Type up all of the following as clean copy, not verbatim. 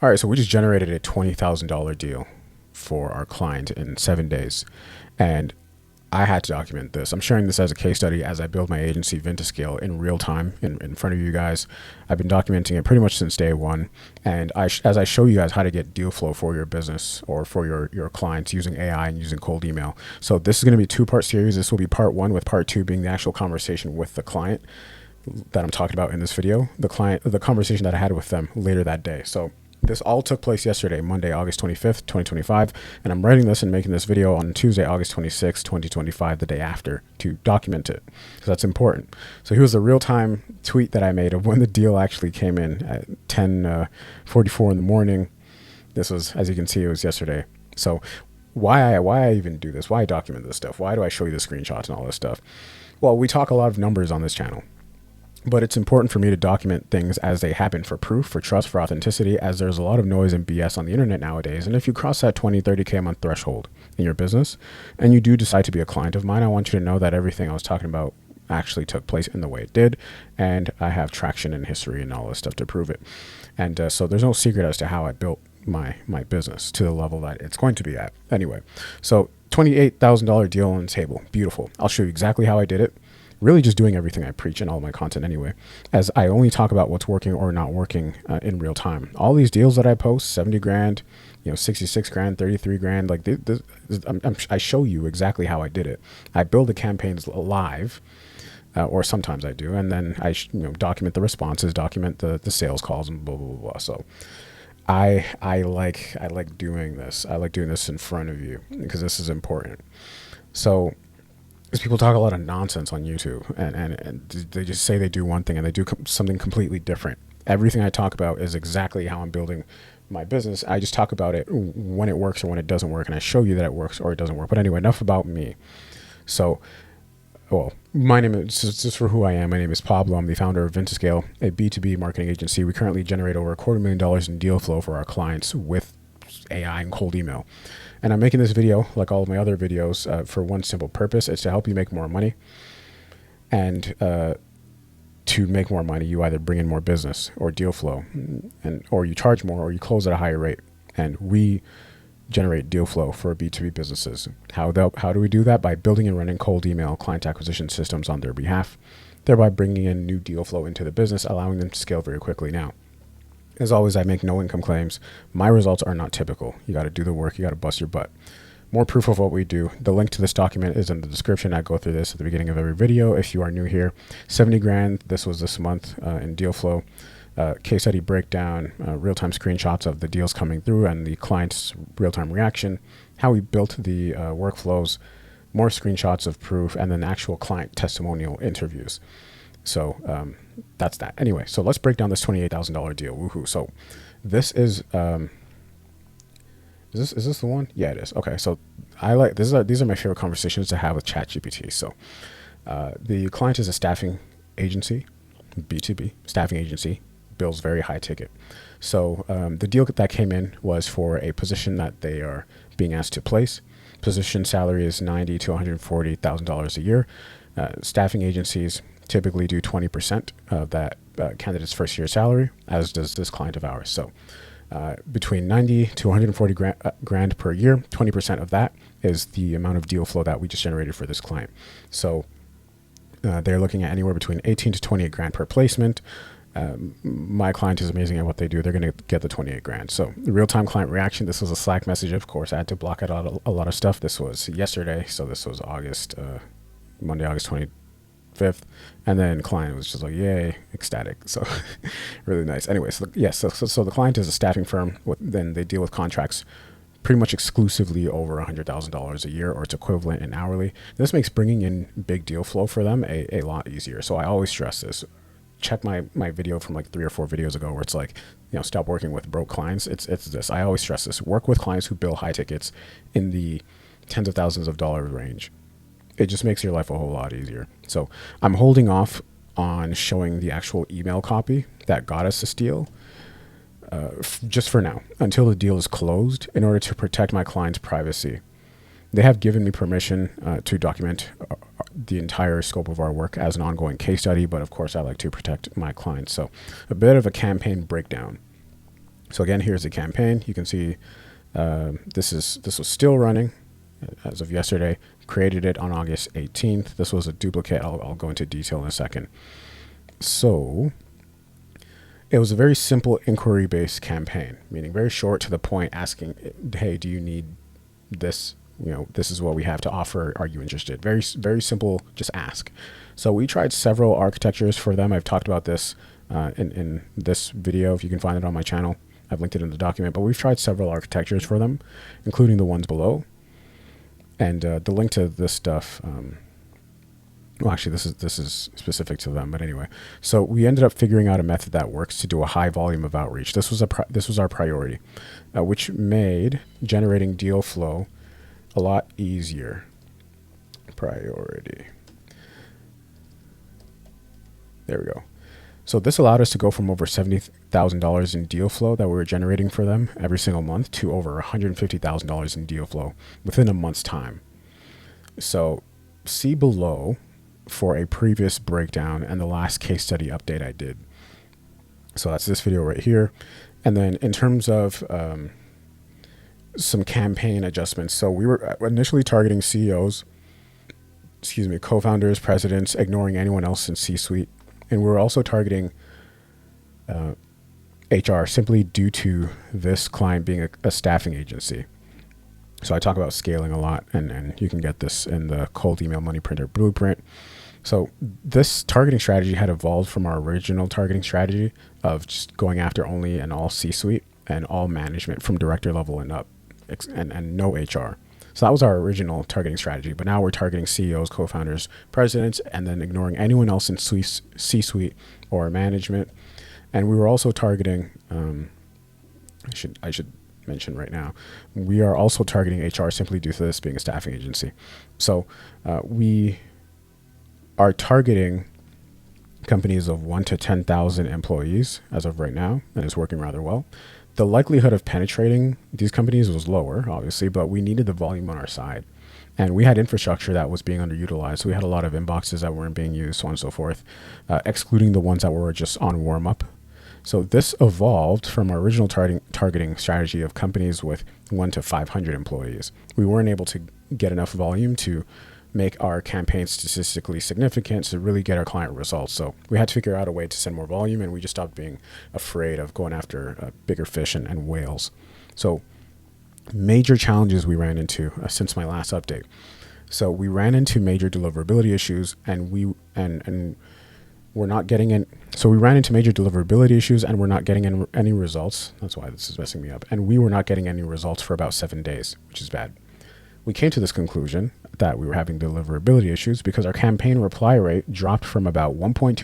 All right, so we just generated a $20,000 deal for our client in 7 days. And I had to document this. I'm sharing this as a case study as I build my agency Vintascale in real time in front of you guys. I've been documenting it pretty much since day one. And as I show you guys how to get deal flow for your business or for your clients using AI and using cold email. So this is going to be a two-part series. This will be part one, with part two being the actual conversation with the client that I'm talking about in this video, the conversation that I had with them later that day. So this all took place yesterday, Monday, August 25th, 2025, and I'm writing this and making this video on Tuesday, August 26th, 2025, the day after, to document it, because that's important. So here's the real-time tweet that I made of when the deal actually came in at 10:44 in the morning. This was, as you can see, it was yesterday. So why I even do this, why I document this stuff, why do I show you the screenshots and all this stuff? Well, we talk a lot of numbers on this channel. But it's important for me to document things as they happen for proof, for trust, for authenticity, as there's a lot of noise and BS on the internet nowadays. And if you cross that 20, 30K a month threshold in your business and you do decide to be a client of mine, I want you to know that everything I was talking about actually took place in the way it did. And I have traction in history and all this stuff to prove it. And so there's no secret as to how I built my business to the level that it's going to be at. Anyway, so $28,000 deal on the table. Beautiful. I'll show you exactly how I did it. Really just doing everything I preach in all my content anyway, as I only talk about what's working or not working in real time. All these deals that I post, 70 grand, 66 grand, 33 grand, like I show you exactly how I did it. I build the campaigns live, or sometimes I do, and then I document the responses, document the sales calls, and blah, blah, blah, blah. So I like doing this. I like doing this in front of you because this is important. So, because people talk a lot of nonsense on YouTube and they just say they do one thing and they do something completely different. Everything I talk about is exactly how I'm building my business. I just talk about it when it works or when it doesn't work, and I show you that it works or it doesn't work. But anyway, enough about me. So, well, my name is, just for who I am, my name is Pablo. I'm the founder of Vintascale, a B2B marketing agency. We currently generate over $250,000 in deal flow for our clients with AI and cold email. And I'm making this video, like all of my other videos, for one simple purpose. It's to help you make more money. And to make more money, you either bring in more business or deal flow, or you charge more, or you close at a higher rate. And we generate deal flow for B2B businesses. How do we do that? By building and running cold email client acquisition systems on their behalf, thereby bringing in new deal flow into the business, allowing them to scale very quickly. Now, as always, I make no income claims. My results are not typical. You got to do the work. You got to bust your butt. More proof of what we do. The link to this document is in the description. I go through this at the beginning of every video. If you are new here, 70 grand. This was this month in deal flow. Case study breakdown, real-time screenshots of the deals coming through and the client's real-time reaction, how we built the workflows, more screenshots of proof, and then actual client testimonial interviews. So that's that. Anyway, so let's break down this $28,000 deal. Woohoo! So this is this the one? Yeah, it is. Okay, so these are my favorite conversations to have with ChatGPT. So the client is a staffing agency, B2B staffing agency, bills very high ticket. So the deal that came in was for a position that they are being asked to place. Position salary is $90,000 to $140,000 a year. Staffing agencies typically do 20% of that candidate's first year salary, as does this client of ours. So between 90 to 140 grand per year, 20% of that is the amount of deal flow that we just generated for this client. So they're looking at anywhere between 18 to 28 grand per placement. My client is amazing at what they do. They're going to get the 28 grand. So the real-time client reaction, this was a Slack message. Of course, I had to block out a lot of stuff. This was yesterday. So this was Monday, August 25th. And then client was just like, yay, ecstatic. So really nice. Anyway, so yes, so the client is a staffing firm. Then they deal with contracts pretty much exclusively over $100,000 a year, or its equivalent in hourly. This makes bringing in big deal flow for them a lot easier. So I always stress this. Check my video from like 3 or 4 videos ago where it's like, stop working with broke clients. It's this. I always stress this. Work with clients who bill high tickets in the tens of thousands of dollars range. It just makes your life a whole lot easier. So I'm holding off on showing the actual email copy that got us this deal, just for now, until the deal is closed, in order to protect my client's privacy. They have given me permission to document the entire scope of our work as an ongoing case study, but of course I like to protect my clients. So a bit of a campaign breakdown. So again, here's the campaign. You can see this was still running as of yesterday. Created it on August 18th. This was a duplicate. I'll go into detail in a second. So it was a very simple inquiry-based campaign, meaning very short to the point, asking, hey, do you need this? This is what we have to offer. Are you interested? Very, very simple, just ask. So we tried several architectures for them. I've talked about this in this video, if you can find it on my channel. I've linked it in the document, but we've tried several architectures for them, including the ones below. And the link to this stuff, well, actually, this is specific to them, but anyway. So we ended up figuring out a method that works to do a high volume of outreach. This was our priority, which made generating deal flow a lot easier. Priority. There we go. So this allowed us to go from over $70,000 in deal flow that we were generating for them every single month to over $150,000 in deal flow within a month's time. So see below for a previous breakdown and the last case study update I did. So that's this video right here. And then in terms of some campaign adjustments. So we were initially targeting CEOs, co-founders, presidents, ignoring anyone else in C-suite. And we were also targeting HR simply due to this client being a staffing agency. So I talk about scaling a lot, and you can get this in the Cold Email Money Printer Blueprint. So this targeting strategy had evolved from our original targeting strategy of just going after only and all C-suite and all management from director level and up, and no HR. So that was our original targeting strategy, but now we're targeting CEOs, co-founders, presidents, and then ignoring anyone else in C-suite or management. And we were also targeting, I should mention right now, we are also targeting HR simply due to this being a staffing agency. So we are targeting companies of 1 to 10,000 employees as of right now, and it's working rather well. The likelihood of penetrating these companies was lower, obviously, but we needed the volume on our side. And we had infrastructure that was being underutilized. So we had a lot of inboxes that weren't being used, so on and so forth, excluding the ones that were just on warm up. So this evolved from our original targeting strategy of companies with 1 to 500 employees. We weren't able to get enough volume to make our campaign statistically significant to really get our client results. So we had to figure out a way to send more volume, and we just stopped being afraid of going after bigger fish and whales. So major challenges we ran into since my last update. So we ran into major deliverability issues, and we're not getting in. So we ran into major deliverability issues, and we're not getting any results. That's why this is messing me up. And we were not getting any results for about 7 days, which is bad. We came to this conclusion that we were having deliverability issues because our campaign reply rate dropped from about 1.2%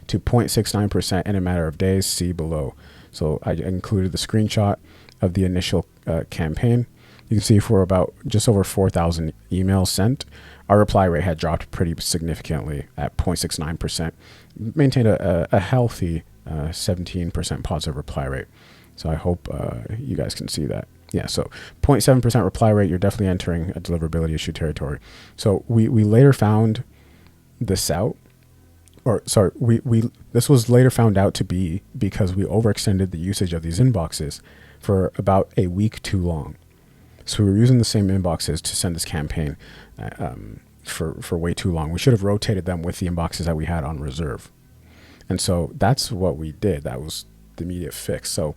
to 0.69% in a matter of days. See below. So I included the screenshot of the initial campaign. You can see for about just over 4,000 emails sent, our reply rate had dropped pretty significantly at 0.69%, maintained a healthy 17% positive reply rate. So I hope you guys can see that. Yeah, so 0.7% reply rate, you're definitely entering a deliverability issue territory. So we later found this out, or sorry, this was later found out to be because we overextended the usage of these inboxes for about a week too long. So we were using the same inboxes to send this campaign for way too long. We should have rotated them with the inboxes that we had on reserve. And so that's what we did. That was the immediate fix. So,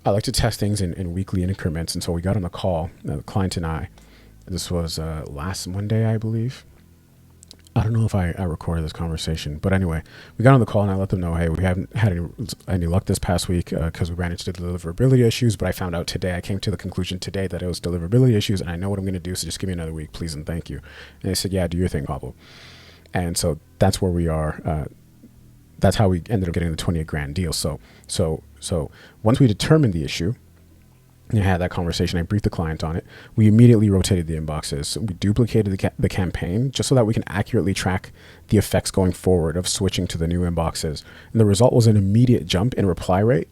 I like to test things in weekly increments. And so we got on the call, the client and I. This was last Monday, I believe. I don't know if I recorded this conversation, but anyway, we got on the call and I let them know, hey, we haven't had any luck this past week because we ran into deliverability issues, but I found out today, I came to the conclusion today that it was deliverability issues, and I know what I'm going to do, so just give me another week, please and thank you. And they said, yeah, do your thing, Pablo. And so that's where we are. That's how we ended up getting the $28,000 deal. So once we determined the issue, and I had that conversation, I briefed the client on it. We immediately rotated the inboxes. We duplicated the campaign just so that we can accurately track the effects going forward of switching to the new inboxes. And the result was an immediate jump in reply rate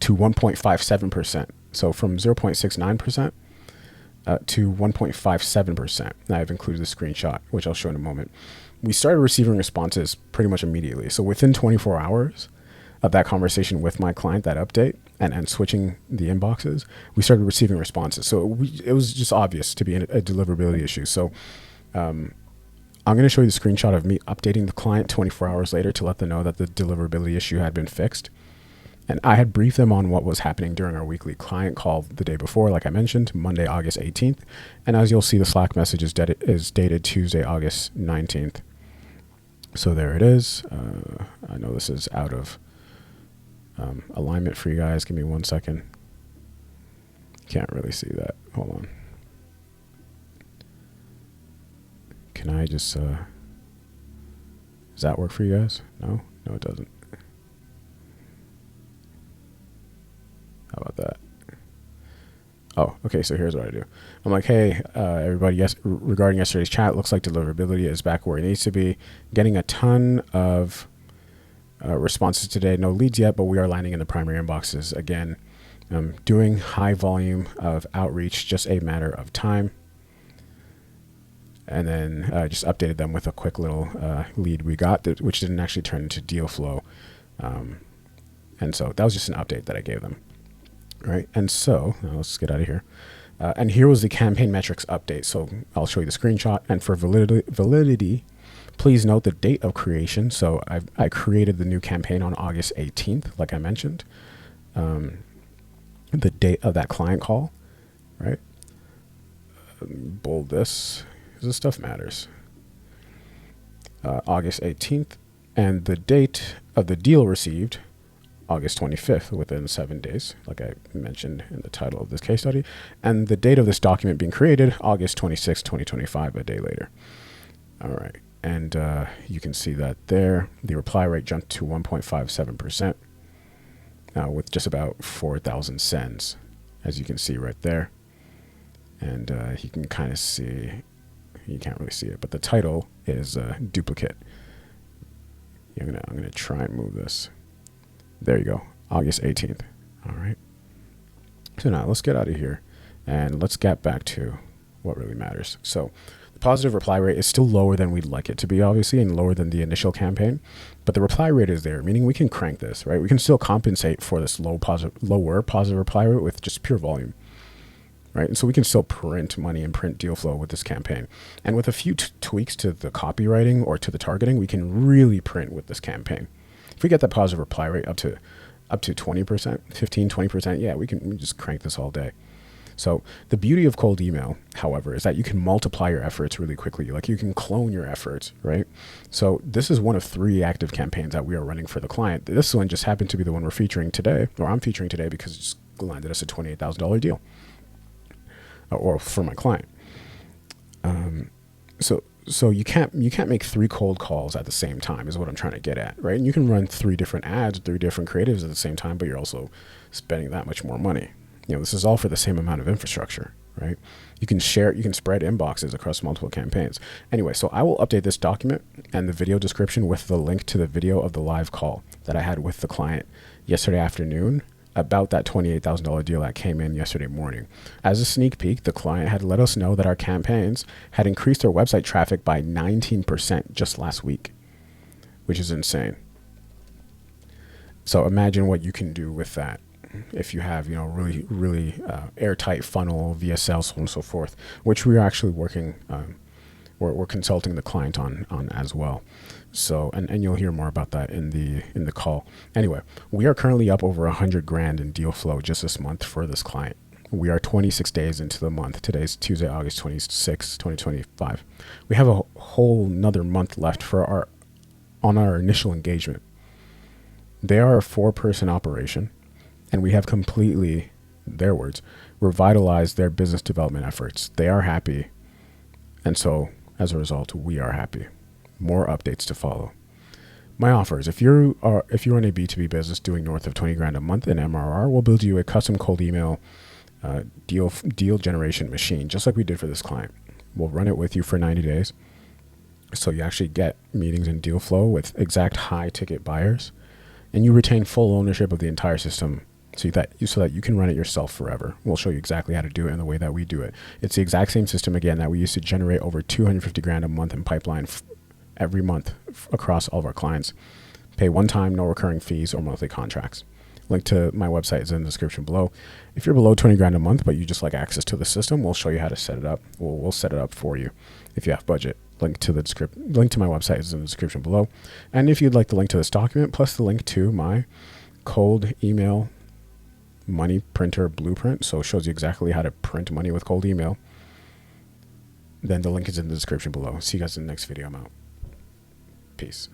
to 1.57%. So from 0.69% to 1.57%. I've included the screenshot, which I'll show in a moment. We started receiving responses pretty much immediately. So within 24 hours, of that conversation with my client, that update, and switching the inboxes, we started receiving responses. So it was just obvious to be a deliverability issue. So I'm going to show you the screenshot of me updating the client 24 hours later to let them know that the deliverability issue had been fixed. And I had briefed them on what was happening during our weekly client call the day before, like I mentioned, Monday, August 18th. And as you'll see, the Slack message is dated Tuesday, August 19th. So there it is. I know this is out of alignment for you guys. Give me 1 second. Can't really see that. Hold on. Can I just, does that work for you guys? No, it doesn't. How about that? Oh, okay. So here's what I do. I'm like, hey, everybody, yes, regarding yesterday's chat, looks like deliverability is back where it needs to be. Getting a ton of responses today. No leads yet, but we are landing in the primary inboxes again. Doing high volume of outreach, just a matter of time. And then just updated them with a quick little lead we got, which didn't actually turn into deal flow. And so that was just an update that I gave them. Right. And so let's get out of here. And here was the campaign metrics update. So I'll show you the screenshot. And for validity, please note the date of creation. So I created the new campaign on August 18th, like I mentioned. The date of that client call, right? Bold this, because this stuff matters. August 18th. And the date of the deal received, August 25th, within 7 days, like I mentioned in the title of this case study. And the date of this document being created, August 26th, 2025, a day later. All right. And you can see that there, the reply rate jumped to 1.57%, with just about 4,000 sends, as you can see right there. And you can kind of see, you can't really see it, but the title is duplicate. I'm gonna try and move this. There you go, August 18th. All right. So now let's get out of here and let's get back to what really matters. So the positive reply rate is still lower than we'd like it to be, obviously, and lower than the initial campaign, but the reply rate is there, meaning we can crank this, right? We can still compensate for this lower positive reply rate with just pure volume, right? And so we can still print money and print deal flow with this campaign. And with a few tweaks to the copywriting or to the targeting, we can really print with this campaign. If we get that positive reply rate up to 20%, 15, 20%, yeah, we can just crank this all day. So the beauty of cold email, however, is that you can multiply your efforts really quickly. Like you can clone your efforts, right? So this is one of 3 active campaigns that we are running for the client. This one just happened to be the one we're featuring today, or I'm featuring today, because it just landed us a $28,000 deal, or for my client. So you can't make 3 cold calls at the same time, is what I'm trying to get at, right? And you can run 3 different ads, 3 different creatives at the same time, but you're also spending that much more money. This is all for the same amount of infrastructure, right? You can spread inboxes across multiple campaigns. Anyway, so I will update this document and the video description with the link to the video of the live call that I had with the client yesterday afternoon about that $28,000 deal that came in yesterday morning. As a sneak peek, the client had let us know that our campaigns had increased their website traffic by 19% just last week, which is insane. So imagine what you can do with that if you have, really airtight funnel via sales, so on and so forth, which we're actually working, we're consulting the client on as well. So, and you'll hear more about that in the call. Anyway, we are currently up over $100,000 in deal flow just this month for this client. We are 26 days into the month. Today's Tuesday, August 26, 2025. We have a whole another month left on our initial engagement. They are a 4-person operation, and we have completely, their words, revitalized their business development efforts. They are happy. And so as a result, we are happy. More updates to follow. My offers: if you're in a B2B business doing north of $20,000 a month in MRR, we'll build you a custom cold email deal generation machine, just like we did for this client. We'll run it with you for 90 days. So you actually get meetings and deal flow with exact high ticket buyers, and you retain full ownership of the entire system so that you can run it yourself forever. We'll show you exactly how to do it in the way that we do it. It's the exact same system, again, that we used to generate over $250,000 a month in pipeline every month across all of our clients. Pay one time, no recurring fees or monthly contracts. Link to my website is in the description below. If you're below 20 grand a month, but you just like access to the system, we'll show you how to set it up. We'll set it up for you if you have budget. Link to my website is in the description below. And if you'd like the link to this document, plus the link to my cold email money printer blueprint, so it shows you exactly how to print money with cold email, then the link is in the description below. See you guys in the next video. I'm out. Peace.